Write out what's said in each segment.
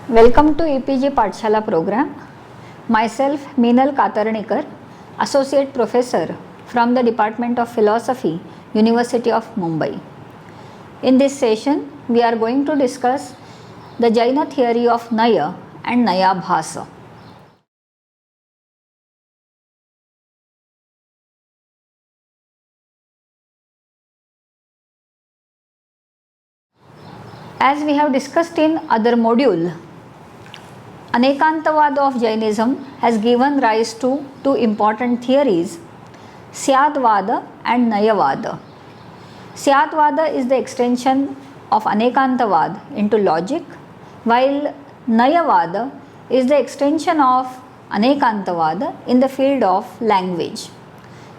Welcome to EPG Pathshala program. Myself Meenal Katarnikar, Associate Professor from the Department of Philosophy, University of Mumbai. In this session, we are going to discuss the Jaina theory of Naya and Naya Bhasa. As we have discussed in other module, Anekantavad of Jainism has given rise to two important theories, Syadvada and Nayavada. Syadvada is the extension of Anekantavad into logic, while Nayavada is the extension of Anekantavada in the field of language.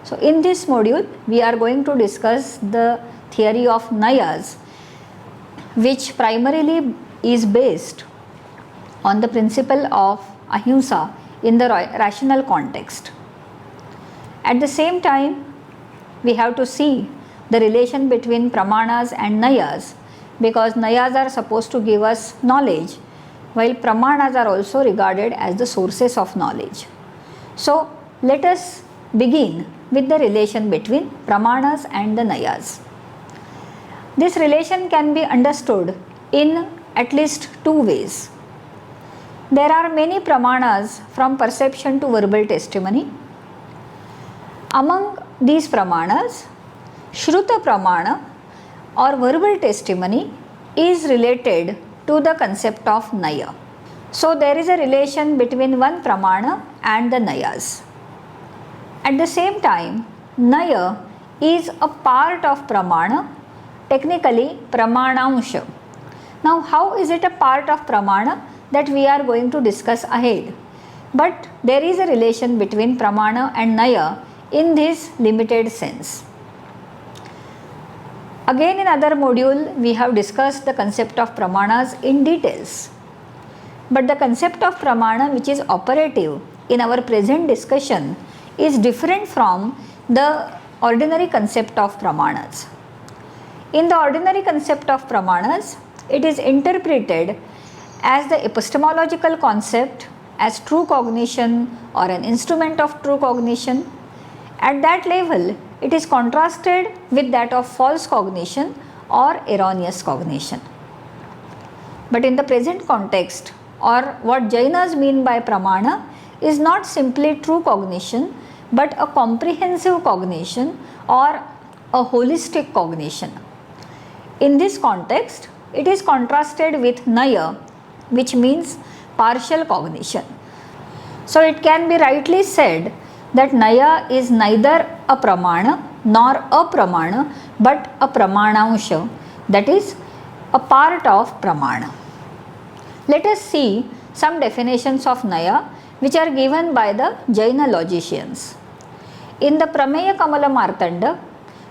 So, in this module, we are going to discuss the theory of Nayas, which primarily is based on the principle of ahimsa in the rational context. At the same time, we have to see the relation between pramanas and nayas, because nayas are supposed to give us knowledge, while pramanas are also regarded as the sources of knowledge. So, let us begin with the relation between pramanas and the nayas. This relation can be understood in at least two ways. There are many pramanas from perception to verbal testimony. Among these pramanas, Shruta Pramana or verbal testimony is related to the concept of Naya. So, there is a relation between one pramana and the Nayas. At the same time, Naya is a part of pramana, technically Pramanamsha. Now, how is it a part of pramana? That we are going to discuss ahead. But there is a relation between pramana and naya in this limited sense. Again, in other module, we have discussed the concept of pramanas in details. But the concept of pramana, which is operative in our present discussion, is different from the ordinary concept of pramanas. In the ordinary concept of pramanas, it is interpreted as the epistemological concept, as true cognition or an instrument of true cognition. At that level, it is contrasted with that of false cognition or erroneous cognition. But in the present context, or what Jainas mean by pramana, is not simply true cognition, but a comprehensive cognition or a holistic cognition. In this context, it is contrasted with naya, which means partial cognition. So, it can be rightly said that naya is neither a pramana nor a pramana, but a pramanamsha, that is a part of pramana. Let us see some definitions of naya which are given by the Jaina logicians. In the Prameya Kamala Martanda,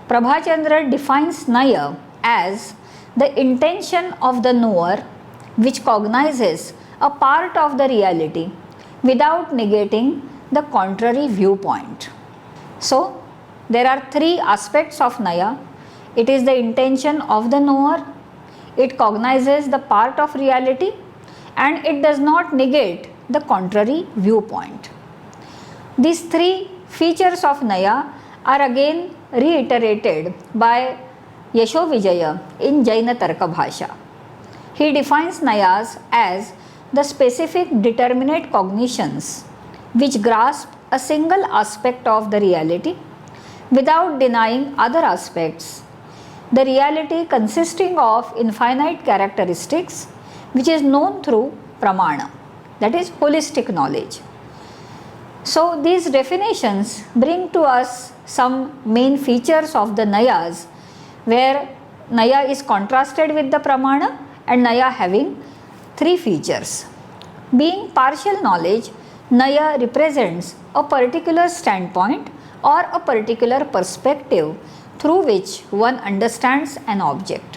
Prabhachandra defines naya as the intention of the knower which cognizes a part of the reality without negating the contrary viewpoint. So, there are three aspects of naya. It is the intention of the knower, it cognizes the part of reality, and it does not negate the contrary viewpoint. These three features of naya are again reiterated by Yashovijaya in Jaina Tarka Bhasha. He defines nayas as the specific determinate cognitions which grasp a single aspect of the reality without denying other aspects, the reality consisting of infinite characteristics which is known through pramana, that is holistic knowledge. So, these definitions bring to us some main features of the nayas, where naya is contrasted with the pramana and naya having three features. Being partial knowledge, naya represents a particular standpoint or a particular perspective through which one understands an object.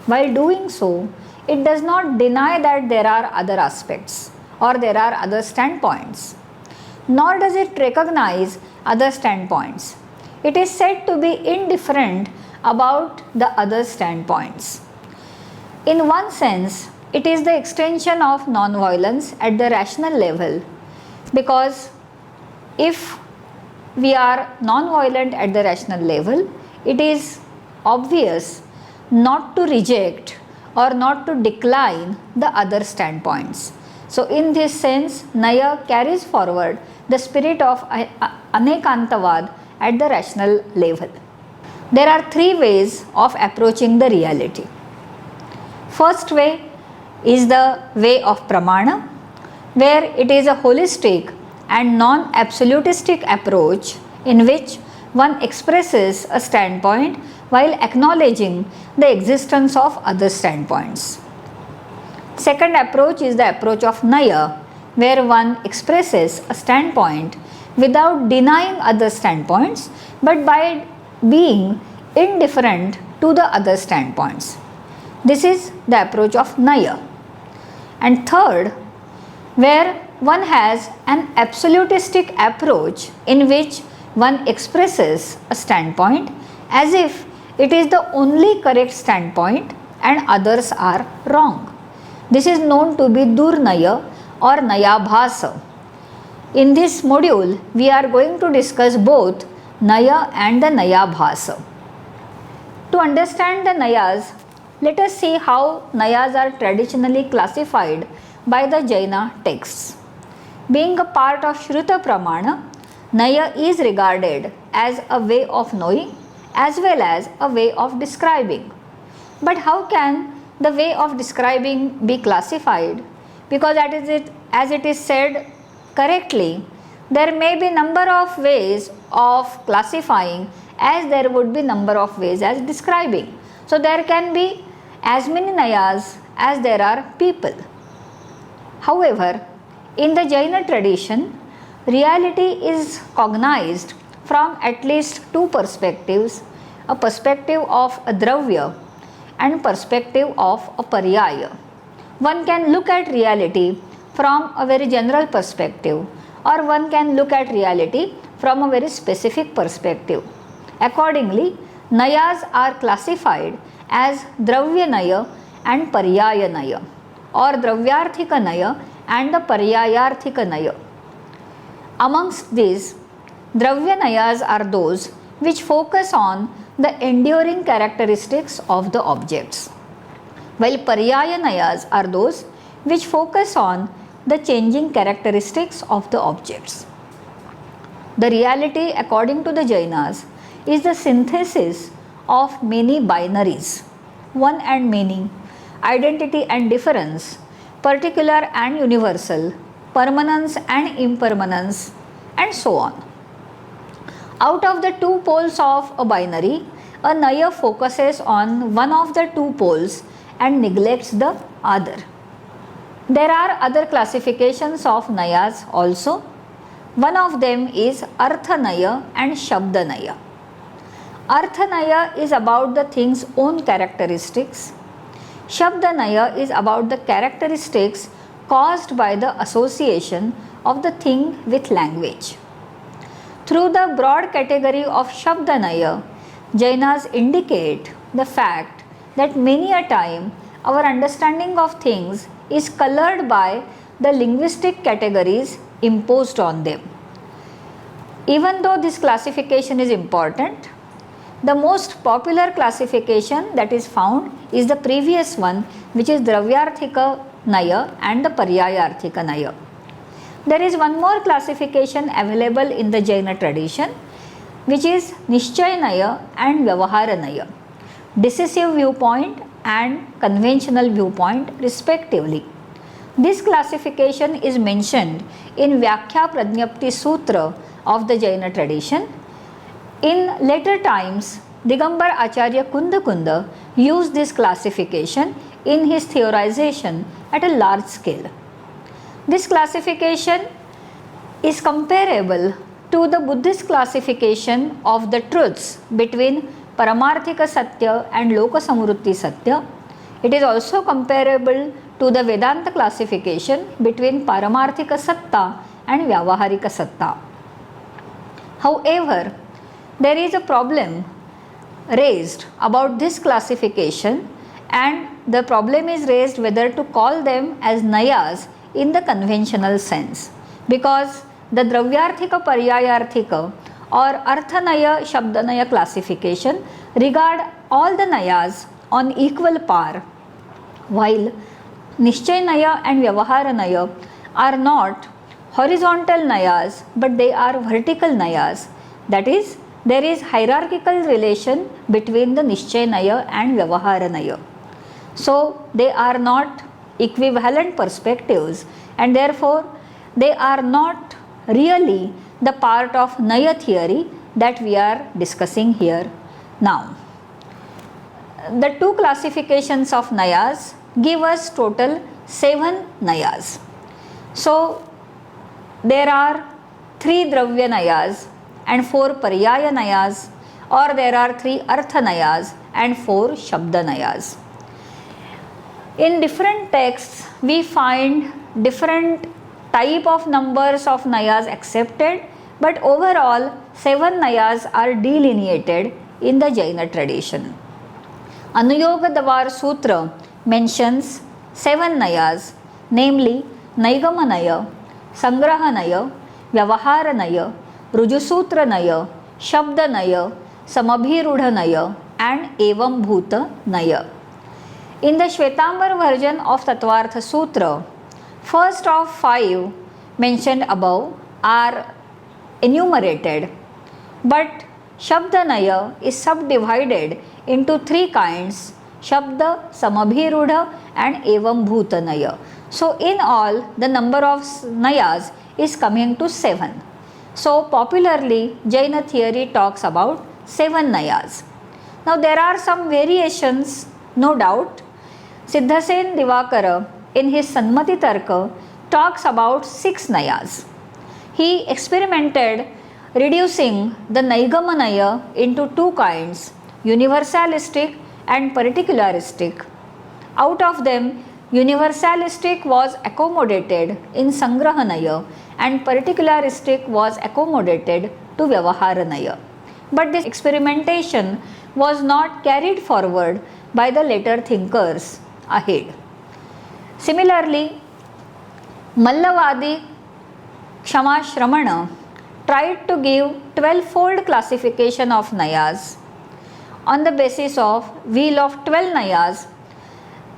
While doing so, it does not deny that there are other aspects or there are other standpoints, nor does it recognize other standpoints. It is said to be indifferent about the other standpoints. In one sense, it is the extension of non-violence at the rational level, because if we are non-violent at the rational level, it is obvious not to reject or not to decline the other standpoints. So in this sense, Naya carries forward the spirit of Anekantavad at the rational level. There are three ways of approaching the reality. First way is the way of Pramana, where it is a holistic and non-absolutistic approach in which one expresses a standpoint while acknowledging the existence of other standpoints. Second approach is the approach of Naya, where one expresses a standpoint without denying other standpoints, but by being indifferent to the other standpoints. This is the approach of Naya. And third, where one has an absolutistic approach in which one expresses a standpoint as if it is the only correct standpoint and others are wrong. This is known to be Durnaya or Nayabhasa. In this module, we are going to discuss both Naya and the Nayabhasa. To understand the Nayas, let us see how Nayas are traditionally classified by the Jaina texts. Being a part of Shruta Pramana, Naya is regarded as a way of knowing as well as a way of describing. But how can the way of describing be classified? Because as it is said correctly, there may be number of ways of classifying as there would be number of ways as describing. So there can be as many Nayas as there are people. However, in the Jaina tradition, reality is cognized from at least two perspectives, a perspective of a Dravya and perspective of a Paryaya. One can look at reality from a very general perspective, or one can look at reality from a very specific perspective. Accordingly, Nayas are classified as Dravya Naya and Paryaya Naya, or Dravyarthika Naya and the Paryayarthika Naya. Amongst these, Dravya Nayas are those which focus on the enduring characteristics of the objects, while Paryaya Nayas are those which focus on the changing characteristics of the objects. The reality, according to the Jainas, is the synthesis of many binaries, one and many, identity and difference, particular and universal, permanence and impermanence, and so on. Out of the two poles of a binary, a Naya focuses on one of the two poles and neglects the other. There are other classifications of Nayas also. One of them is Artha Naya and Shabda Naya. Artha Naya is about the thing's own characteristics. Shabda Naya is about the characteristics caused by the association of the thing with language. Through the broad category of Shabda Naya, Jainas indicate the fact that many a time our understanding of things is colored by the linguistic categories imposed on them. Even though this classification is important, the most popular classification that is found is the previous one, which is Dravyarthika Naya and the Paryayarthika Naya. There is one more classification available in the Jaina tradition, which is Nishchay Naya and Vyavahara Naya, decisive viewpoint and conventional viewpoint respectively. This classification is mentioned in Vyakhya Prajnapti Sutra of the Jaina tradition. In later times, Digambar Acharya Kunda used this classification in his theorization at a large scale. This classification is comparable to the Buddhist classification of the truths between Paramarthika Satya and Lokasamrutti Satya. It is also comparable to the Vedanta classification between Paramarthika Satta and Vyavaharika Satta. However, there is a problem raised about this classification and the problem is raised whether to call them as Nayas in the conventional sense, because the Dravyarthika Paryayarthika or Arthanaya Shabdanaya classification regard all the Nayas on equal par, while Nishchay Naya and Vyavahara Naya are not horizontal Nayas but they are vertical Nayas. That is, there is hierarchical relation between the Nishchay Naya and Vyavahara Naya. So they are not equivalent perspectives and therefore they are not really the part of Naya theory that we are discussing here now. The two classifications of Nayas give us total 7 Nayas. So there are 3 Dravya Nayas and 4 Paryaya Nayas, or there are 3 Artha Nayas and 4 Shabda Nayas. In different texts we find different type of numbers of Nayas accepted, but overall 7 Nayas are delineated in the Jaina tradition. Anuyoga Davar Sutra mentions 7 Nayas, namely Naigama Naya, Sangraha Naya, Vyavahara Naya, Rujusutra Naya, Shabda Naya, Samabhirudha Naya and Evam Bhuta Naya. In the Shvetambar version of Tattvartha Sutra, first of 5 mentioned above are enumerated, but Shabda Naya is subdivided into 3 kinds: Shabda, Samabhirudha and Evam Bhuta Naya. So in all the number of Nayas is coming to 7. So popularly Jaina theory talks about 7 Nayas. Now there are some variations, no doubt. Siddhasen Divakara in his Sanmati Tarka talks about 6 Nayas. He experimented reducing the Naigama Naya into 2 kinds, universalistic and particularistic. Out of them, universalistic was accommodated in Sangraha Naya and particularistic was accommodated to Vyavahara Naya. But this experimentation was not carried forward by the later thinkers ahead. Similarly, Mallavadi Kshama tried to give 12-fold classification of Nayas on the basis of wheel of 12 Nayas,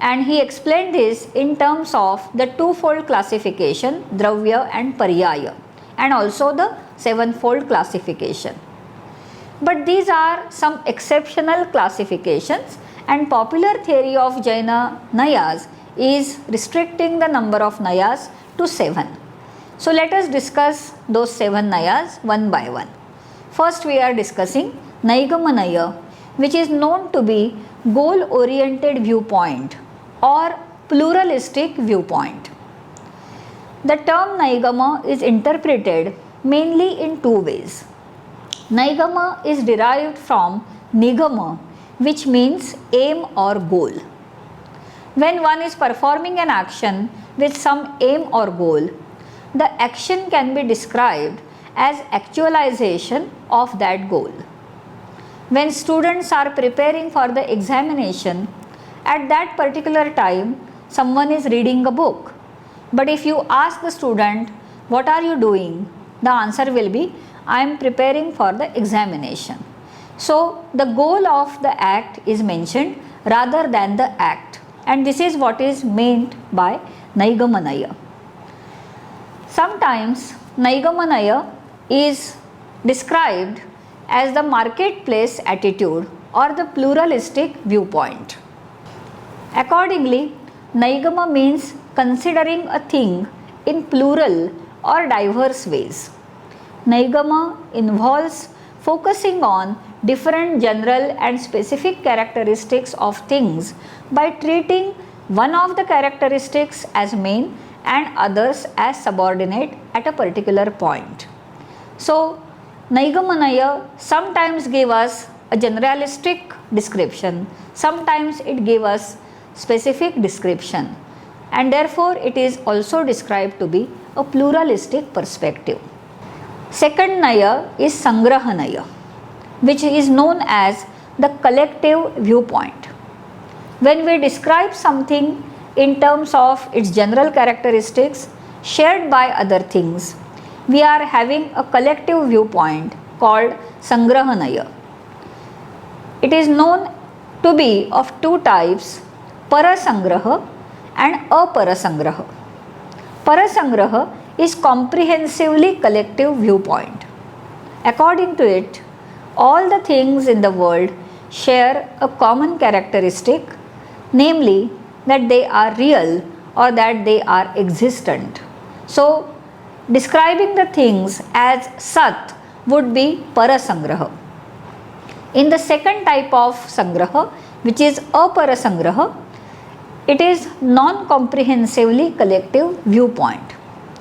and he explained this in terms of the 2-fold classification Dravya and Paryaya, and also the 7-fold classification. But these are some exceptional classifications, and popular theory of Jaina Nayas is restricting the number of Nayas to 7. So let us discuss those 7 Nayas one by one. First we are discussing Naigama Naya, which is known to be goal-oriented viewpoint or pluralistic viewpoint. The term Naigama is interpreted mainly in 2 ways. Naigama is derived from Nigama, which means aim or goal. When one is performing an action with some aim or goal, the action can be described as actualization of that goal. When students are preparing for the examination, at that particular time someone is reading a book. But if you ask the student, what are you doing? The answer will be, I am preparing for the examination. So the goal of the act is mentioned rather than the act, and this is what is meant by Naigama Naya. Sometimes Naigama Naya is described as the marketplace attitude or the pluralistic viewpoint. Accordingly, Naigama means considering a thing in plural or diverse ways. Naigama involves focusing on different general and specific characteristics of things by treating one of the characteristics as main and others as subordinate at a particular point. So, Naigama Naya sometimes gave us a generalistic description, sometimes it gave us specific description, and therefore it is also described to be a pluralistic perspective. Second Naya is Sangraha Naya, which is known as the collective viewpoint. When we describe something in terms of its general characteristics shared by other things, we are having a collective viewpoint called Sangrahanaya. It is known to be of two types, Parasangraha and Aparasangraha. Parasangraha is comprehensively collective viewpoint. According to it, all the things in the world share a common characteristic, namely that they are real or that they are existent. So, describing the things as Sat would be Parasangraha. In the second type of Sangraha, which is Aparasangraha, it is non-comprehensively collective viewpoint.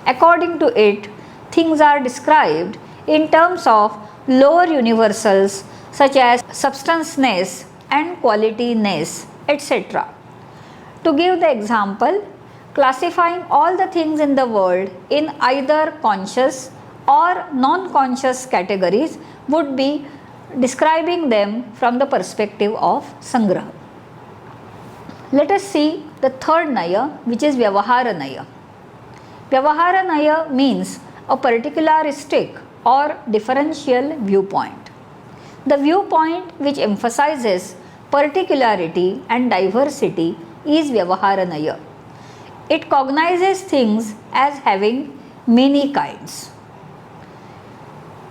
According to it, things are described in terms of lower universals such as substanceness and qualityness, etc. To give the example, classifying all the things in the world in either conscious or non-conscious categories would be describing them from the perspective of Sangraha. Let us see the third Naya, which is Vyavaharanaya. Vyavaharanaya means a particularistic or differential viewpoint. The viewpoint which emphasizes particularity and diversity is Vyavaharanaya. It cognizes things as having many kinds.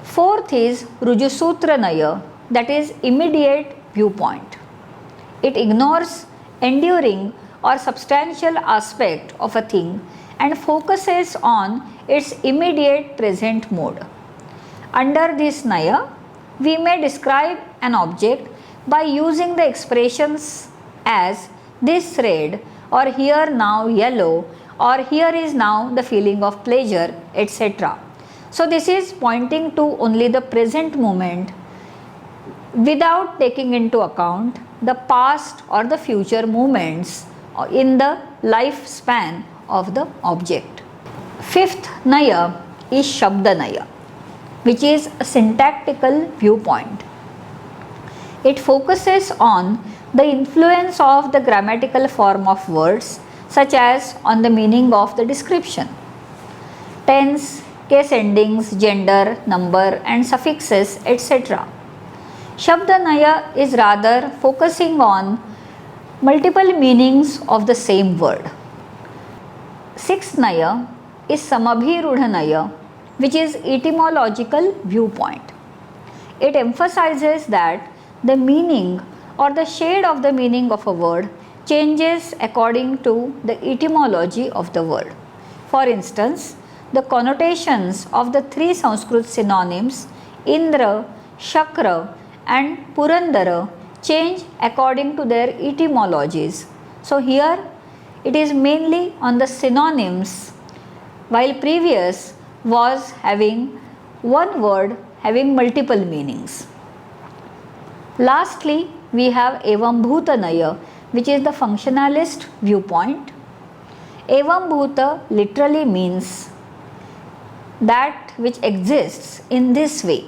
Fourth is Rujusutranaya, that is immediate viewpoint. It ignores enduring or substantial aspect of a thing and focuses on its immediate present mode. Under this Naya, we may describe an object by using the expressions as this red or here now yellow or here is now the feeling of pleasure, etc. So, this is pointing to only the present moment without taking into account the past or the future moments in the lifespan of the object. Fifth Naya is Shabdanaya, which is a syntactical viewpoint. It focuses on the influence of the grammatical form of words such as on the meaning of the description. Tense, case endings, gender, number and suffixes, etc. Shabdanaya is rather focusing on multiple meanings of the same word. Sixth Naya is Samabhirudhanaya, which is etymological viewpoint. It emphasizes that the meaning or the shade of the meaning of a word changes according to the etymology of the word. For instance, the connotations of the three Sanskrit synonyms Indra, Shakra and Purandara change according to their etymologies. So, here it is mainly on the synonyms, while previous was having one word having multiple meanings. Lastly, we have Evam Bhutanaya, which is the functionalist viewpoint. Evam Bhuta literally means that which exists in this way.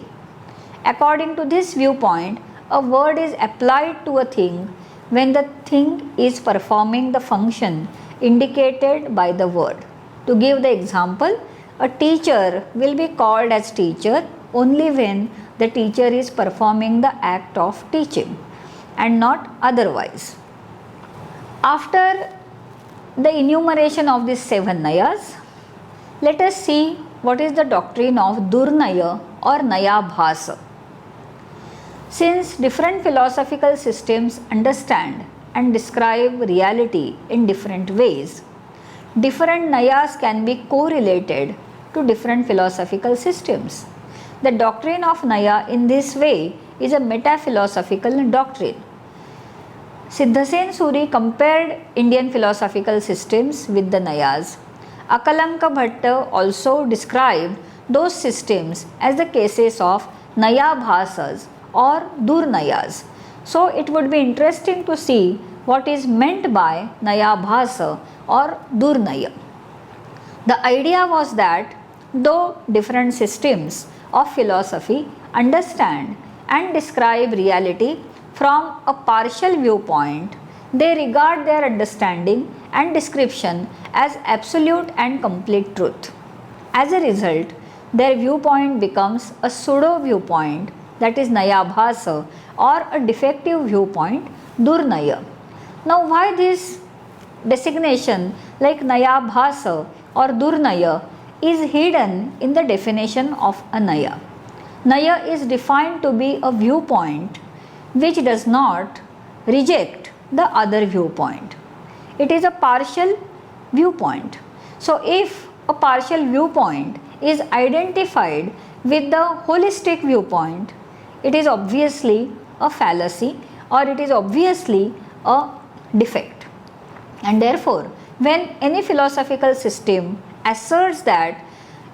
According to this viewpoint, a word is applied to a thing when the thing is performing the function indicated by the word. To give the example, a teacher will be called as teacher only when the teacher is performing the act of teaching and not otherwise. After the enumeration of these 7 Nayas, let us see what is the doctrine of Durnaya or Naya Bhasa. Since different philosophical systems understand and describe reality in different ways, different Nayas can be correlated to different philosophical systems. The doctrine of Naya in this way is a meta-philosophical doctrine. Siddhasen Suri compared Indian philosophical systems with the Nayas. Akalanka Bhatta also described those systems as the cases of Naya Bhasas or Durnayas. So, it would be interesting to see what is meant by Naya Bhasa or Durnaya. The idea was that though different systems of philosophy understand and describe reality from a partial viewpoint, they regard their understanding and description as absolute and complete truth. As a result, their viewpoint becomes a pseudo viewpoint, that is Nayabhasa, or a defective viewpoint, Durnaya. Now, why this designation like Nayabhasa or Durnaya is hidden in the definition of a Naya? Naya is defined to be a viewpoint which does not reject the other viewpoint. It is a partial viewpoint. So, if a partial viewpoint is identified with the holistic viewpoint, it is obviously a fallacy or it is obviously a defect. And therefore, when any philosophical system asserts that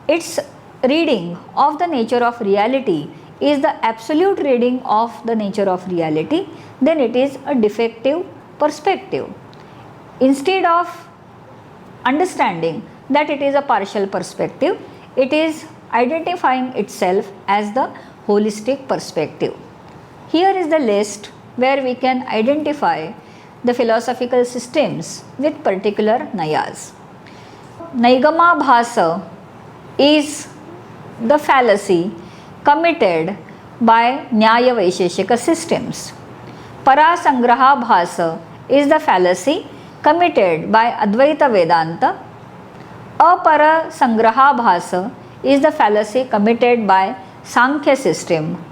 its reading of the nature of reality is the absolute reading of the nature of reality, then it is a defective perspective. Instead of understanding that it is a partial perspective, it is identifying itself as the holistic perspective. Here is the list where we can identify the philosophical systems with particular Nayas. Naigama Bhasa is the fallacy committed by Nyaya Vaisheshika systems. Parasangraha Bhasa is the fallacy committed by Advaita Vedanta. Aparasangraha Bhasa is the fallacy committed by Sankhya system.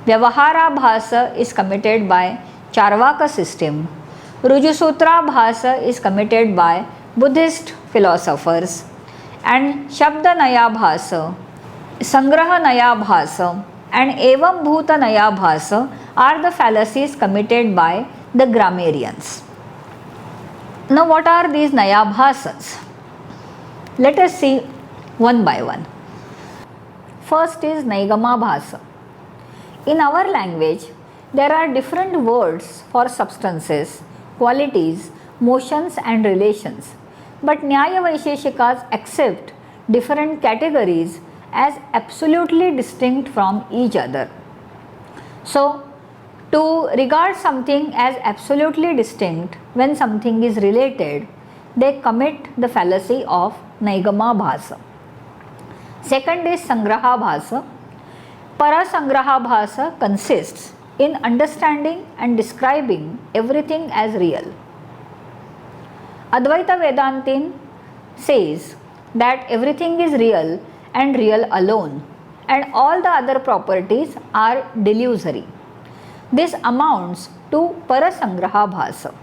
Vyavahara Bhasa is committed by Charvaka system. Rujusutra Bhasa is committed by Buddhist philosophers. And Shabda Naya Bhasa, Sangraha Naya Bhasa and Evam Bhuta Naya Bhasa are the fallacies committed by the grammarians. Now, what are these Naya Bhasas? Let us see one by one. First is Naigama Bhasa. In our language, there are different words for substances, qualities, motions and relations. But Nyaya Vaisheshikas accept different categories as absolutely distinct from each other. So, to regard something as absolutely distinct when something is related, they commit the fallacy of Naigama Bhasa. Second is Sangraha Bhasa. Parasangraha Bhasa consists in understanding and describing everything as real. Advaita Vedantin says that everything is real and real alone, and all the other properties are delusory. This amounts to Parasangraha Bhasa.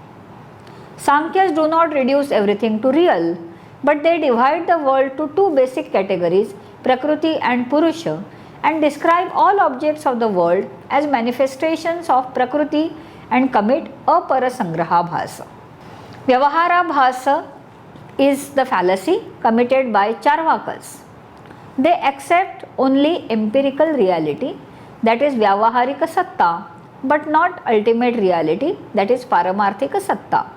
Sankhyas do not reduce everything to real, but they divide the world to two basic categories, Prakriti and Purusha, and describe all objects of the world as manifestations of Prakriti and commit Aparasangraha Bhasa. Vyavahara Bhasa is the fallacy committed by Charvakas. They accept only empirical reality, that is Vyavaharika Satta, but not ultimate reality, that is Paramarthika Satta.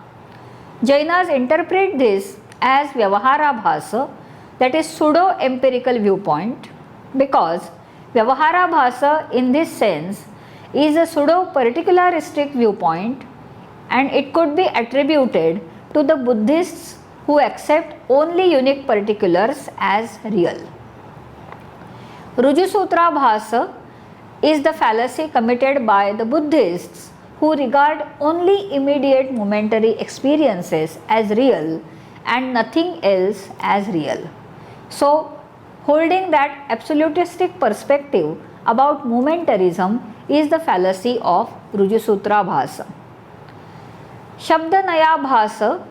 Jainas interpret this as Vyavahara Bhasa, that is pseudo empirical viewpoint, because Vyavahara Bhasa in this sense is a pseudo particularistic viewpoint, and it could be attributed to the Buddhists who accept only unique particulars as real. Rujusutra Bhasa is the fallacy committed by the Buddhists who regard only immediate momentary experiences as real and nothing else as real. So, holding that absolutistic perspective about momentarism is the fallacy of Rujusutra Bhasa. Shabdanaya Bhasa,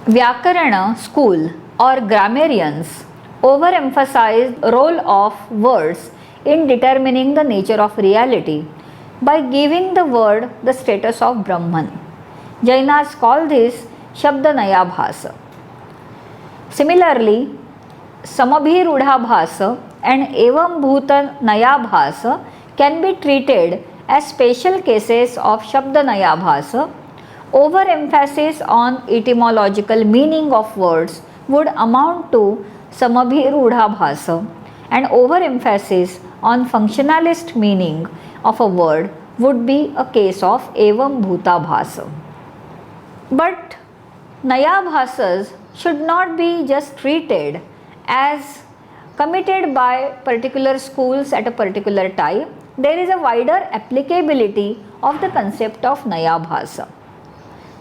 Vyakarana school or grammarians overemphasize the role of words in determining the nature of reality by giving the word the status of Brahman. Jainas call this Shabdanaya Bhasa. Similarly, Samabhirudha Bhasa and Evam Bhuta Naya Bhasa can be treated as special cases of Shabdanaya Bhasa. Overemphasis on etymological meaning of words would amount to Samabhirudha Bhasa, and overemphasis on functionalist meaning of a word would be a case of Evam Bhuta Bhasa. But Nayabhasas should not be just treated as committed by particular schools at a particular time. There is a wider applicability of the concept of Nayabhasa.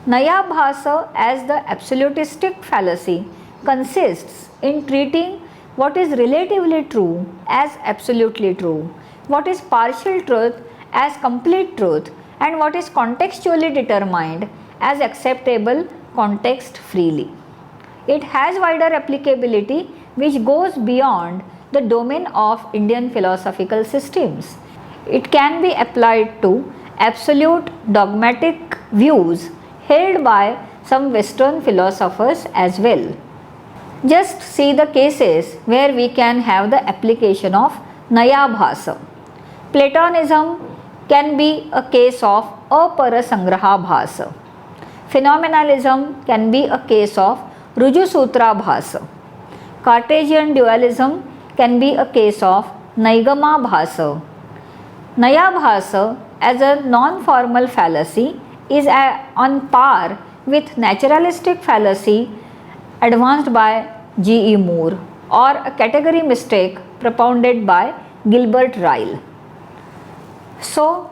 Nayabhasa as the absolutistic fallacy consists in treating what is relatively true as absolutely true, what is partial truth as complete truth, and what is contextually determined as acceptable context freely. It has wider applicability which goes beyond the domain of Indian philosophical systems. It can be applied to absolute dogmatic views held by some Western philosophers as well. Just see the cases where we can have the application of Nayabhasa. Platonism can be a case of Aparasangrahabhasa. Phenomenalism can be a case of Rujusutrabhasa. Cartesian dualism can be a case of Naigamabhasa. Nayabhasa as a non-formal fallacy is on par with naturalistic fallacy advanced by G.E. Moore or a category mistake propounded by Gilbert Ryle. So,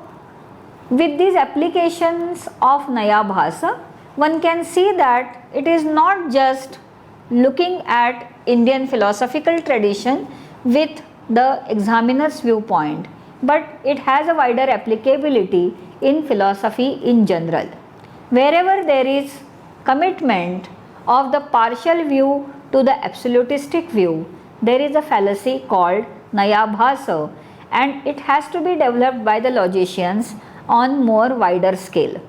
with these applications of Nayabhasa, one can see that it is not just looking at Indian philosophical tradition with the examiner's viewpoint, but it has a wider applicability in philosophy in general. Wherever there is commitment of the partial view to the absolutistic view, there is a fallacy called Nayabhasa, and it has to be developed by the logicians on more wider scale.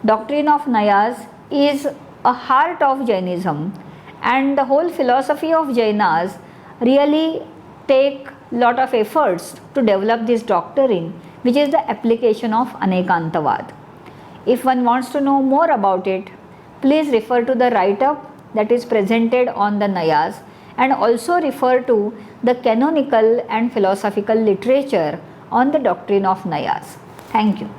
Doctrine of Nayas is a heart of Jainism, and the whole philosophy of Jainas really take lot of efforts to develop this doctrine, which is the application of Anekantavad. If one wants to know more about it, please refer to the write-up that is presented on the Nayas, and also refer to the canonical and philosophical literature on the doctrine of Nayas. Thank you.